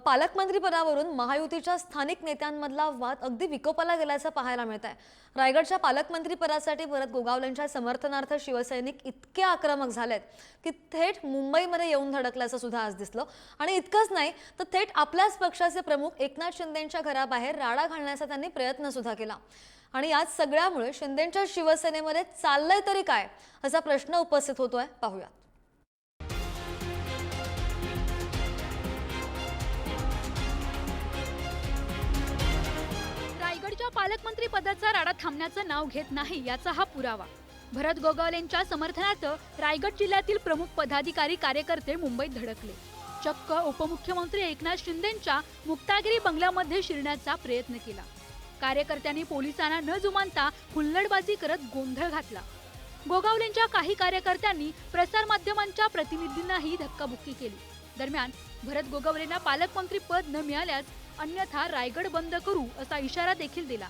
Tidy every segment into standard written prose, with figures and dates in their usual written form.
पालकमंत्री पदावरून महायुतीच्या स्थानिक नेत्यांमधला वाद अगदी विकोपाला गेल्याचं पाहायला मिळत आहे। रायगडच्या पालकमंत्री पदासाठी भरत गोगावलेंच्या समर्थनार्थ शिवसैनिक इतके आक्रमक झालेत की थेट मुंबईमध्ये येऊन धडकल्याचं सुद्धा आज दिसलं। आणि इतकंच नाही तर थेट आपल्याच पक्षाचे प्रमुख एकनाथ शिंदेंच्या घराबाहेर राडा घालण्याचा त्यांनी प्रयत्न सुद्धा केला। आणि याच सगळ्यामुळे शिंदेंच्या शिवसेनेमध्ये चाललंय तरी काय असा प्रश्न उपस्थित होतोय। पाहूया। रायगडच्या पालकमंत्री पदाचा राडा थांबण्याचं नाव घेत नाही याचा हा पुरावा। भरत गोगावलेंच्या समर्थनार्थ रायगड जिल्ह्यातील प्रमुख पदाधिकारी कार्यकर्ते मुंबईत धडकले। चक्क उपमुख्यमंत्री एकनाथ शिंदेंच्या मुक्तागिरी बंगल्यामध्ये शिरण्याचा प्रयत्न केला। कार्यकर्त्यांनी पोलिसांना न जुमानता हुल्लडबाजी करत गोंधळ घातला। गोगावलेंच्या काही कार्यकर्त्यांनी प्रसार माध्यमांच्या प्रतिनिधींनाही धक्काबुक्की केली। दरम्यान भरत गोगावलेंना पालकमंत्री पद न मिळाल्यास अन्यथा रायगड बंद करू असा इशारा देखील दिला।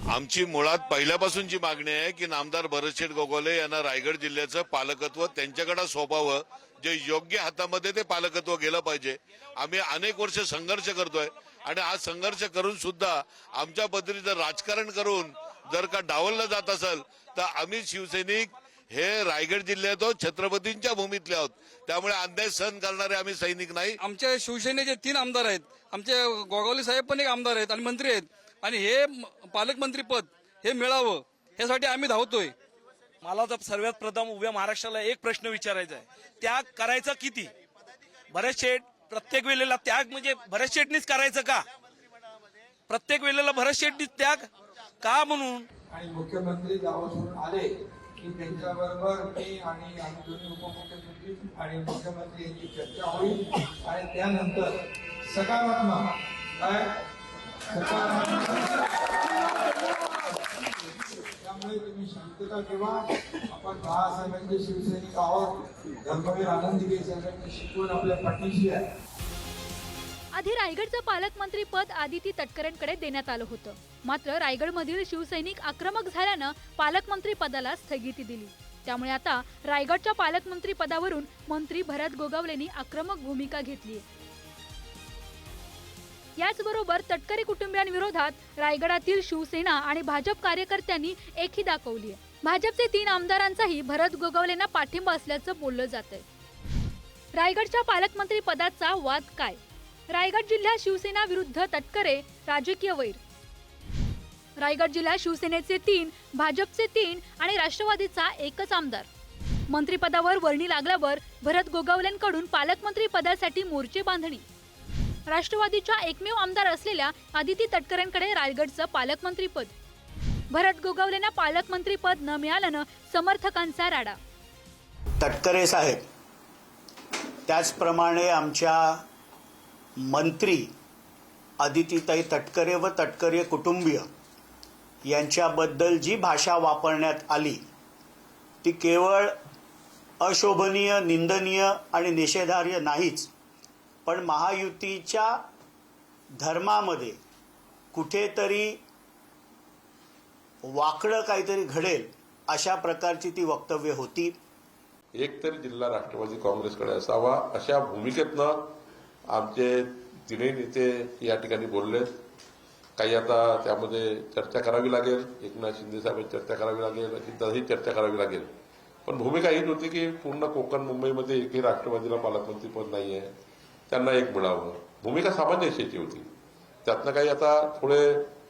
आमची मुळात पहिल्यापासूनची मागणी आहे की नामदार भरतशेठ गोगावले यांना रायगड जिल्ह्याचं पालकत्व त्यांच्याकडे सोपावं, जे योग्य हातामध्ये ते पालकत्व गेलं पाहिजे। आम्ही अनेक वर्ष संघर्ष करतोय आणि आज संघर्ष करून सुद्धा आमच्या पद्धतीचं राजकारण करून जर का डावललं जात असेल तर आम्ही शिवसैनिक हे रायगड जिल्ह्यात छत्रपतींच्या भूमीतले आहोत, त्यामुळे अन्याय सहन करणारे आम्ही सैनिक नाही। आमच्या शिवसेनेचे 3 आमदार आहेत, आमचे गोगावले साहेब पण एक आमदार आहेत आणि मंत्री आहेत, आणि हे पालकमंत्री पद हे मिळावं यासाठी आम्ही धावतोय। मला तर सर्वात प्रथम उभ्या महाराष्ट्राला एक प्रश्न विचारायचा आहे, त्याग करायचा किती? भरत शेठ प्रत्येक वेळेला त्याग म्हणजे भरत शेठनीच करायचं का? प्रत्येक वेळेला भरत शेठनीच त्याग का म्हणून? आणि मुख्यमंत्री गावातून आले की त्यांच्याबरोबर मी आणि आम्ही दोन्ही उपमुख्यमंत्री आणि मुख्यमंत्री यांची चर्चा होईल आणि त्यानंतर सकारात्मक त्यामुळे तुम्ही शांतता ठेवा। आपण बाळासाहेबांचे शिवसैनिक आहोत, धर्मवीर आनंदीगे साहेबांची शिकवण आपल्या पाठीशी आहे। आधी रायगडचं पालकमंत्री पद आदिती तटकरेंकडे देण्यात आलं होतं, मात्र रायगडमधील शिवसैनिक आक्रमक झाल्यानं पालकमंत्री पदाला स्थगिती दिली। त्यामुळे आता रायगडच्या पालकमंत्री पदावरून मंत्री भरत गोगावलेंनी आक्रमक भूमिका घेतली। याचबरोबर तटकरे कुटुंबियांविरोधात रायगडातील शिवसेना आणि भाजप कार्यकर्त्यांनी एकही दाखवली आहे। भाजपचे 3 आमदारांचाही भरत गोगावलेंना पाठिंबा असल्याचं बोललं जातंय। रायगडच्या पालकमंत्री पदाचा वाद काय? रायगड जिल्ह्यात शिवसेना विरुद्ध तटकरे राजकीय वैर। रायगड जिल्ह्यात शिवसेनेचे 3, भाजपचे 3 आणि राष्ट्रवादीचा एकच आमदार। मंत्रिपदावर वर्णी लागल्यावर भरत गोगावलेंकडून पालकमंत्री पदासाठी मोर्चे बांधणी। राष्ट्रवादीच्या एकमेव आमदार असलेल्या आदिती तटकरेंकडे रायगडचं पालकमंत्री पद। भरत गोगावलेंना पालकमंत्री पद न मिळाल्यानं समर्थकांचा राडा। तटकरे साहेब, त्याचप्रमाणे आमच्या मंत्री आदितीताई तटकरे व तटकरे कुटुंबीय यांच्याबद्दल जी भाषा वापरण्यात आली ती केवळ अशोभनीय, निंदनीय आणि निषेधार्ह नाहीच, पण महायुतीच्या धर्मामध्ये कुठेतरी वाकडं काहीतरी घडेल अशा प्रकारची ती वक्तव्य होती। एकतरी जिल्हा राष्ट्रवादी काँग्रेसकडे असावा अशा भूमिकेतनं आमचे 3 नेते या ठिकाणी बोललेत। काही आता त्यामध्ये चर्चा करावी लागेल, एकनाथ शिंदे साहेब चर्चा करावी लागेल, अजितदादाही चर्चा करावी लागेल, पण भूमिका हीच होती की पूर्ण कोकण मुंबईमध्ये एकही राष्ट्रवादीला पालकमंत्री पद नाहीये, त्यांना एक मिळावं। भूमिका सामंजस्याची होती, त्यातनं काही आता थोडे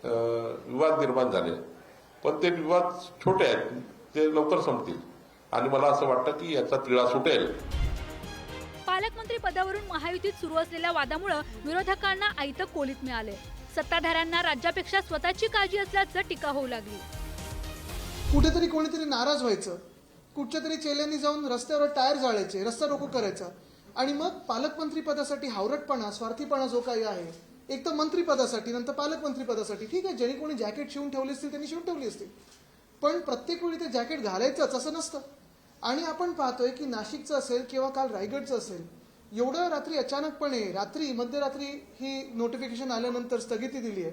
विवाद निर्माण झाले, पण ते विवाद छोटे आहेत, ते लवकर संपतील आणि मला असं वाटतं की याचा तिळा सुटेल। पालकमंत्री पदावरून महायुतीत सुरू असलेल्या वादामुळे विरोधकांना आयतं कोलीत मिळाले। सत्ताधाऱ्यांना राज्यापेक्षा स्वतःची काळजी असल्याचं टीका होऊ लागली। कुठेतरी कोणीतरी नाराज व्हायचं, कुठच्या तरी चेल्यांनी जाऊन रस्त्यावर टायर जाळायचे, रस्ता रोको करायचा, आणि मग पालकमंत्री पदासाठी हावरटपणा, स्वार्थीपणा जो काही आहे, एक तर मंत्री पदासाठी नंतर पालकमंत्री पदासाठी ठीक आहे, ज्यांनी कोणी जॅकेट शिवून ठेवली असतील त्यांनी शिवून ठेवली असतील, पण प्रत्येक वेळी ते जॅकेट घालायचंच असं नसतं। आणि आपण पाहतोय की नाशिकचं असेल किंवा काल रायगडचं असेल, एवढं रात्री अचानकपणे मध्यरात्री ही नोटिफिकेशन आल्यानंतर स्थगिती दिली आहे,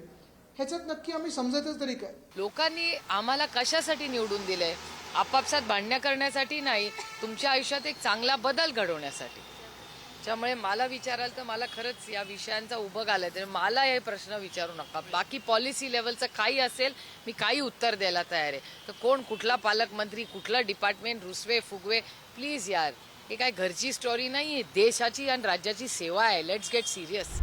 ह्याच्यात नक्की आम्ही समजायचं तरी काय? लोकांनी आम्हाला कशासाठी निवडून दिलंय? आपापसात भांडण्या करण्यासाठी नाही, तुमच्या आयुष्यात एक चांगला बदल घडवण्यासाठी। त्यामुळे मला विचाराल तर मला खरंच या विषयांचा उभं आलाय तर मला हे प्रश्न विचारू नका. बाकी पॉलिसी लेवलचं काही असेल मी काही उत्तर द्यायला तयार आहे. तर कोण कुठला पालकमंत्री कुठला डिपार्टमेंट रुसवे फुगवे प्लीज यार, हे काय घरची स्टोरी नाही, देशाची आणि राज्याची सेवा आहे. Let's get serious.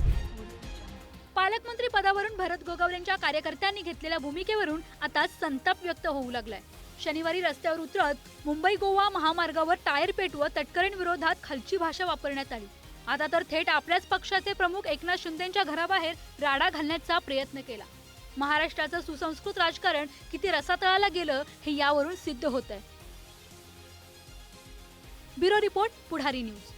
पालकमंत्री पदावरून भरत गोगावलेंच्या कार्यकर्त्यांनी घेतलेल्या भूमिकेवरून आता संताप व्यक्त होऊ लागलाय. शनिवारी रस्त्यावर उतरत मुंबई गोवा महामार्गावर टायर पेटवत तटकरेंविरोधात खालची भाषा वापरण्यात आली. आता तर थेट आपल्याच पक्षाचे प्रमुख एकनाथ शिंदेंच्या घराबाहेर राडा घालण्याचा प्रयत्न केला. महाराष्ट्राचं सुसंस्कृत राजकारण किती रसातळाला गेलं हे यावरून सिद्ध होत आहे. ब्युरो रिपोर्ट, पुढारी न्यूज.